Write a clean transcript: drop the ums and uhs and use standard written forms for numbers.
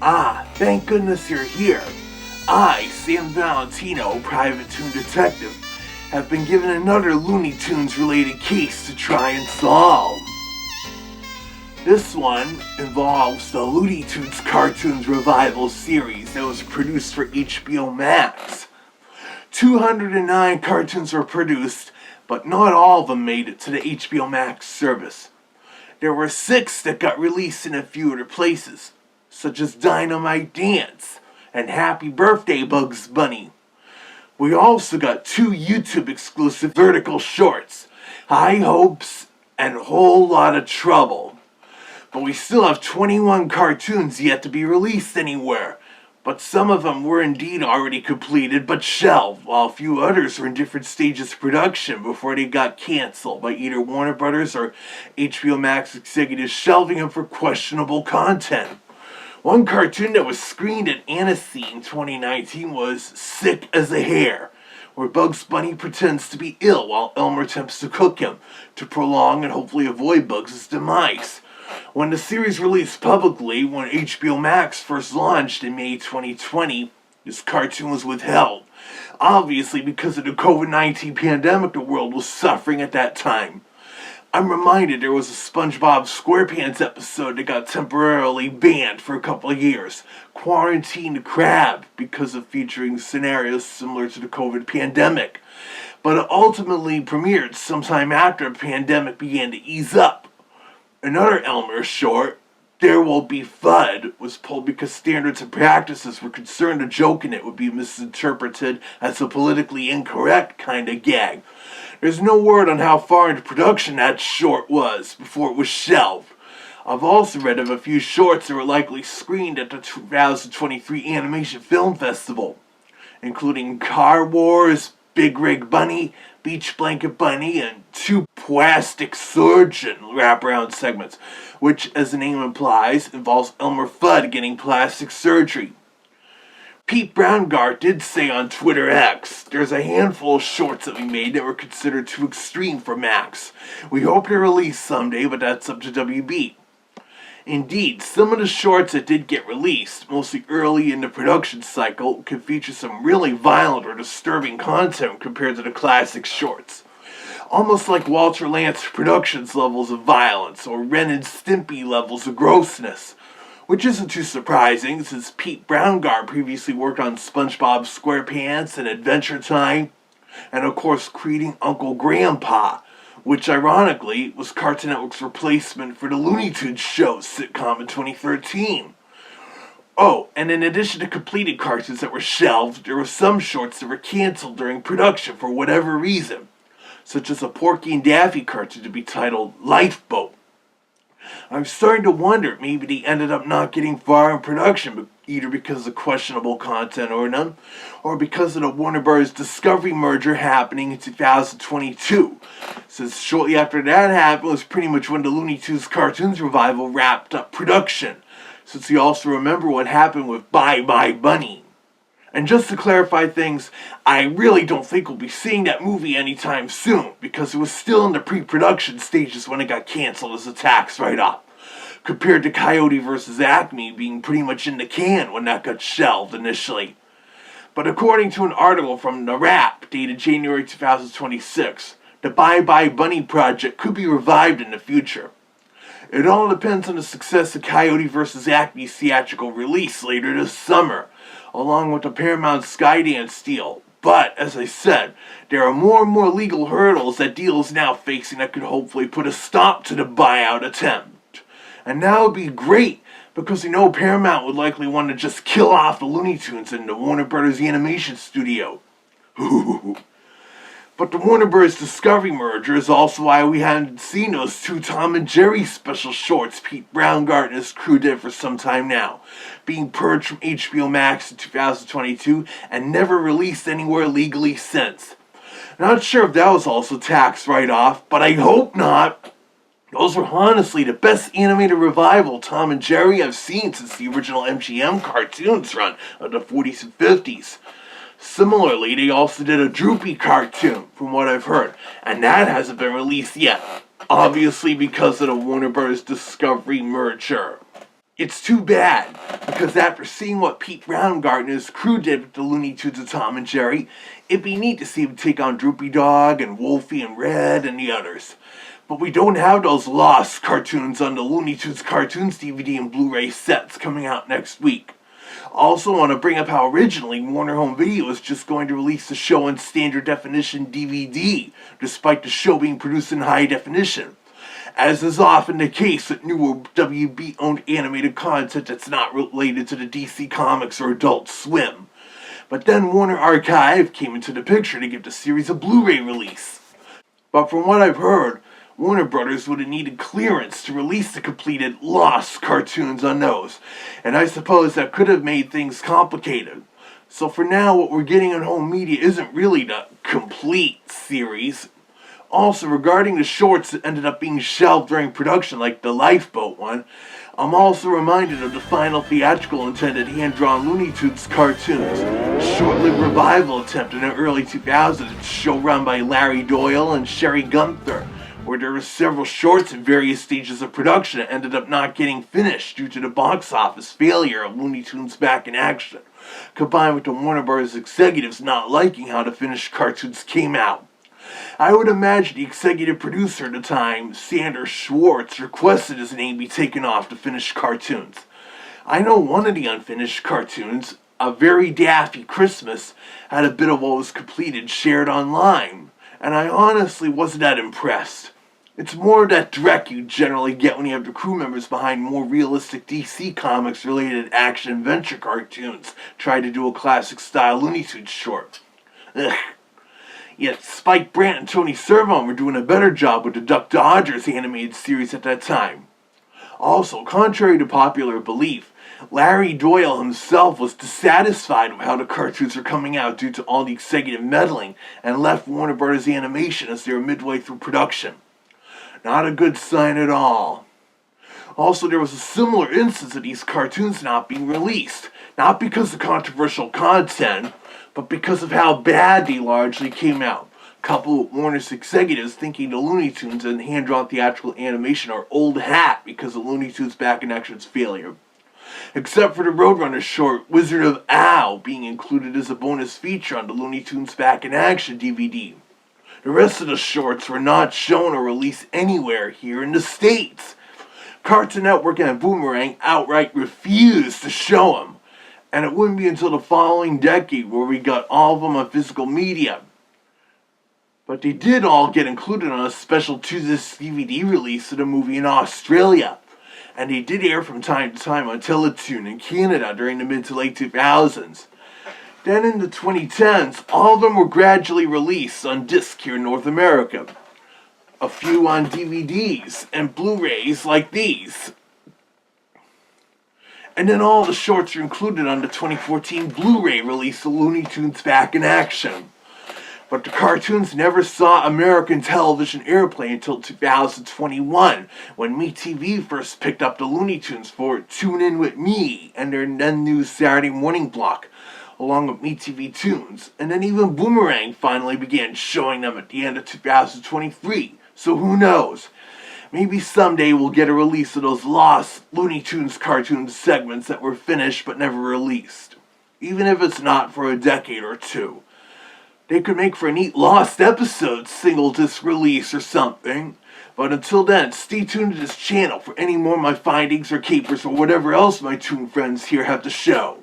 Ah, thank goodness you're here. I, Sam Valentino, private toon detective, have been given another Looney Tunes related case to try and solve. This one involves the Looney Tunes Cartoons revival series that was produced for HBO Max. 209 cartoons were produced, but not all of them made it to the HBO Max service. There were 6 that got released in a few other places, such as Dynamite Dance and Happy Birthday Bugs Bunny. We also got 2 YouTube exclusive vertical shorts, High Hopes and Whole Lot of Trouble. But we still have 21 cartoons yet to be released anywhere, but some of them were indeed already completed but shelved, while a few others were in different stages of production before they got cancelled by either Warner Brothers or HBO Max executives shelving them for questionable content. One cartoon that was screened at Annecy in 2019 was Sick as a Hare, where Bugs Bunny pretends to be ill while Elmer attempts to cook him to prolong and hopefully avoid Bugs' demise. When the series released publicly, when HBO Max first launched in May 2020, this cartoon was withheld. Obviously because of the COVID-19 pandemic the world was suffering at that time. I'm reminded there was a SpongeBob SquarePants episode that got temporarily banned for a couple of years, Quarantined Crab, because of featuring scenarios similar to the COVID pandemic. But it ultimately premiered sometime after the pandemic began to ease up. Another Elmer short, There Will Be Fud, was pulled because standards and practices were concerned a joke in it would be misinterpreted as a politically incorrect kind of gag. There's no word on how far into production that short was before it was shelved. I've also read of a few shorts that were likely screened at the 2023 Animation Film Festival, including Car Wars, Big Rig Bunny, Beach Blanket Bunny, and 2 Plastic Surgeon wraparound segments, which, as the name implies, involves Elmer Fudd getting plastic surgery. Pete Browngar did say on Twitter X, there's a handful of shorts that we made that were considered too extreme for Max. We hope to release someday, but that's up to WB. Indeed, some of the shorts that did get released, mostly early in the production cycle, could feature some really violent or disturbing content compared to the classic shorts. Almost like Walter Lantz Productions levels of violence, or Ren and Stimpy levels of grossness. Which isn't too surprising, since Pete Browngar previously worked on SpongeBob SquarePants and Adventure Time, and of course creating Uncle Grandpa, which ironically was Cartoon Network's replacement for the Looney Tunes show sitcom in 2013. Oh, and in addition to completed cartoons that were shelved, there were some shorts that were canceled during production for whatever reason, such as a Porky and Daffy cartoon to be titled Lifeboat. I'm starting to wonder maybe they ended up not getting far in production, either because of questionable content or none, or because of the Warner Bros. Discovery merger happening in 2022, since shortly after that happened was pretty much when the Looney Tunes Cartoons revival wrapped up production, since you also remember what happened with Bye Bye Bunny. And just to clarify things, I really don't think we'll be seeing that movie anytime soon, because it was still in the pre-production stages when it got canceled as a tax write-off, compared to Coyote vs. Acme being pretty much in the can when that got shelved initially. But according to an article from The Wrap, dated January 2026, the Bye Bye Bunny project could be revived in the future. It all depends on the success of Coyote vs. Acme's theatrical release later this summer, along with the Paramount Skydance deal. But, as I said, there are more and more legal hurdles that Deal is now facing that could hopefully put a stop to the buyout attempt. And that would be great, because you know Paramount would likely want to just kill off the Looney Tunes in the Warner Bros. Animation studio. But the Warner Bros. Discovery merger is also why we hadn't seen those 2 Tom and Jerry special shorts Pete Browngar and his crew did for some time now, being purged from HBO Max in 2022 and never released anywhere legally since. Not sure if that was also tax write-off, but I hope not. Those were honestly the best animated revival Tom and Jerry I've seen since the original MGM cartoons run of the 40s and 50s. Similarly, they also did a Droopy cartoon, from what I've heard, and that hasn't been released yet, obviously because of the Warner Bros. Discovery merger. It's too bad, because after seeing what Pete Browngardt and his crew did with the Looney Tunes and Tom and Jerry, it'd be neat to see him take on Droopy Dog and Wolfie and Red and the others. But we don't have those lost cartoons on the Looney Tunes Cartoons DVD and Blu-ray sets coming out next week. Also want to bring up how originally Warner Home Video was just going to release the show in standard definition DVD, despite the show being produced in high definition. As is often the case with newer WB-owned animated content that's not related to the DC Comics or Adult Swim. But then Warner Archive came into the picture to give the series a Blu-ray release. But from what I've heard, Warner Brothers would have needed clearance to release the completed lost cartoons on those, and I suppose that could have made things complicated. So for now, what we're getting on home media isn't really the complete series. Also, regarding the shorts that ended up being shelved during production, like the Lifeboat one, I'm also reminded of the final theatrical intended hand-drawn Looney Tunes Cartoons, a short-lived revival attempt in the early 2000s, show run by Larry Doyle and Sherry Gunther, where there were several shorts in various stages of production that ended up not getting finished due to the box office failure of Looney Tunes Back in Action, combined with the Warner Bros. Executives not liking how the finished cartoons came out. I would imagine the executive producer at the time, Sander Schwartz, requested his name be taken off the finished cartoons. I know one of the unfinished cartoons, A Very Daffy Christmas, had a bit of what was completed shared online, and I honestly wasn't that impressed. It's more of that dreck you generally get when you have the crew members behind more realistic DC Comics related action adventure cartoons try to do a classic style Looney Tunes short. Ugh. Yet Spike Brandt and Tony Servon were doing a better job with the Duck Dodgers animated series at that time. Also, contrary to popular belief, Larry Doyle himself was dissatisfied with how the cartoons were coming out due to all the executive meddling and left Warner Bros. Animation as they were midway through production. Not a good sign at all. Also, there was a similar instance of these cartoons not being released, not because of controversial content, but because of how bad they largely came out, coupled with Warner's executives thinking the Looney Tunes and hand-drawn theatrical animation are old hat because of Looney Tunes Back in Action's failure. Except for the Roadrunner short, Wizard of Ow, being included as a bonus feature on the Looney Tunes Back in Action DVD. The rest of the shorts were not shown or released anywhere here in the States. Cartoon Network and Boomerang outright refused to show them, and it wouldn't be until the following decade where we got all of them on physical media. But they did all get included on a special Tuesday DVD release of the movie in Australia, and they did air from time to time on Teletoon in Canada during the mid to late 2000s. Then in the 2010s, all of them were gradually released on disc here in North America. A few on DVDs and Blu-rays like these. And then all the shorts are included on the 2014 Blu-ray release of Looney Tunes Back in Action. But the cartoons never saw American television airplay until 2021, when MeTV first picked up the Looney Tunes for Tune In With Me and their then new Saturday morning block, along with MeTV Tunes, and then even Boomerang finally began showing them at the end of 2023, so who knows? Maybe someday we'll get a release of those lost Looney Tunes Cartoons segments that were finished but never released, even if it's not for a decade or two. They could make for a neat lost episode single disc release or something, but until then, stay tuned to this channel for any more of my findings or capers or whatever else my Toon friends here have to show.